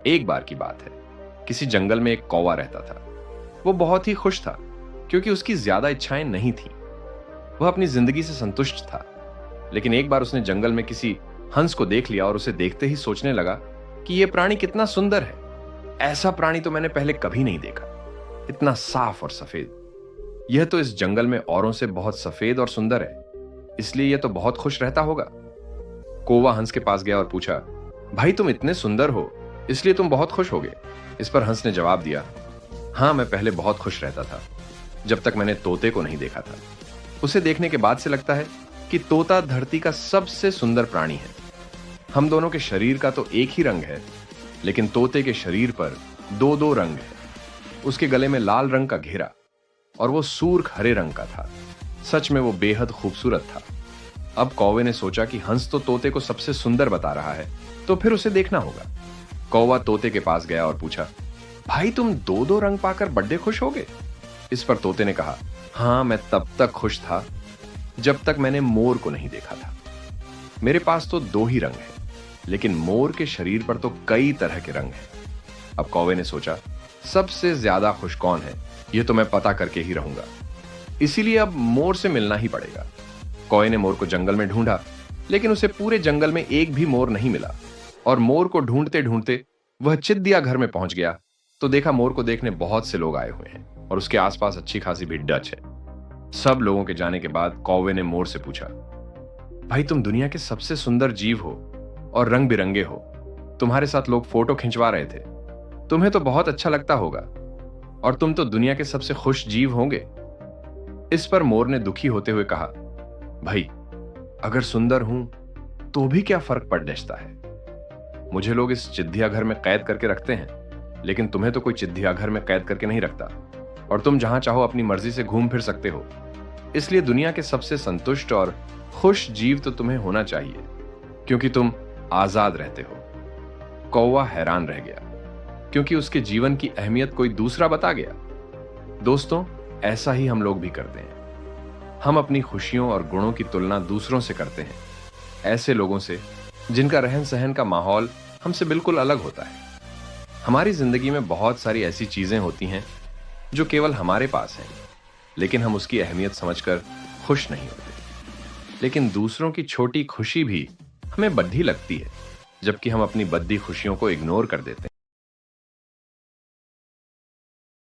एक बार की बात है, किसी जंगल में एक कौवा रहता था। वो बहुत ही खुश था क्योंकि उसकी ज्यादा इच्छाएं नहीं थीं। वह अपनी जिंदगी से संतुष्ट था। लेकिन एक बार उसने जंगल में किसी हंस को देख लिया और उसे देखते ही सोचने लगा कि यह प्राणी कितना सुंदर है। ऐसा प्राणी तो मैंने पहले कभी नहीं देखा। इतना साफ और सफेद। यह तो इस जंगल में औरों से बहुत सफेद और सुंदर है, इसलिए यह तो बहुत खुश रहता होगा। कौवा हंस के पास गया और पूछा, भाई तुम इतने सुंदर हो, इसलिए तुम बहुत खुश होगे। इस पर हंस ने जवाब दिया, हाँ मैं पहले बहुत खुश रहता था, जब तक मैंने तोते को नहीं देखा था। उसे देखने के बाद से लगता है कि तोता धरती का सबसे सुंदर प्राणी है। हम दोनों के शरीर का तो एक ही रंग है, लेकिन तोते के शरीर पर दो दो रंग है। उसके गले में लाल रंग का घेरा और वो सूर्ख हरे रंग का था। सच में वो बेहद खूबसूरत था। अब कौवे ने सोचा कि हंस तो तोते को सबसे सुंदर बता रहा है, तो फिर उसे देखना होगा। कौवा तोते के पास गया और पूछा, भाई तुम दो दो रंग पाकर बड़े खुश होगे? इस पर तोते ने कहा, हाँ मैं तब तक खुश था जब तक मैंने मोर को नहीं देखा था। मेरे पास तो दो ही रंग हैं, लेकिन मोर के शरीर पर तो कई तरह के रंग हैं। अब कौवे ने सोचा, सबसे ज्यादा खुश कौन है, यह तो मैं पता करके ही रहूंगा। इसीलिए अब मोर से मिलना ही पड़ेगा। कौवे ने मोर को जंगल में ढूंढा, लेकिन उसे पूरे जंगल में एक भी मोर नहीं मिला। और मोर को ढूंढते ढूंढते वह चिड़िया घर में पहुंच गया, तो देखा मोर को देखने बहुत से लोग आए हुए हैं और उसके आसपास अच्छी खासी भीड़ डच है। सब लोगों के जाने के बाद कौवे ने मोर से पूछा, भाई तुम दुनिया के सबसे सुंदर जीव हो और रंग बिरंगे हो। तुम्हारे साथ लोग फोटो खिंचवा रहे थे। तुम्हें तो बहुत अच्छा लगता होगा और तुम तो दुनिया के सबसे खुश जीव होंगे। इस पर मोर ने दुखी होते हुए कहा, भाई अगर सुंदर हूं तो भी क्या फर्क पड़ जाता है। मुझे लोग इस चिड़ियाघर में कैद करके रखते हैं, लेकिन तुम्हें तो कोई चिड़ियाघर में कैद करके नहीं रखता और तुम जहां चाहो अपनी मर्जी से घूम फिर सकते हो। इसलिए दुनिया के सबसे संतुष्ट और खुश जीव तो तुम्हें होना चाहिए, क्योंकि तुम आजाद रहते हो। कौवा हैरान रह गया, क्योंकि उसके जीवन की अहमियत कोई दूसरा बता गया। दोस्तों, ऐसा ही हम लोग भी करते हैं। हम अपनी खुशियों और गुणों की तुलना दूसरों से करते हैं, ऐसे लोगों से जिनका रहन सहन का माहौल हमसे बिल्कुल अलग होता है। हमारी जिंदगी में बहुत सारी ऐसी चीजें होती हैं जो केवल हमारे पास हैं, लेकिन हम उसकी अहमियत समझकर खुश नहीं होते। लेकिन दूसरों की छोटी खुशी भी हमें बद्धी लगती है, जबकि हम अपनी बद्धी खुशियों को इग्नोर कर देते हैं।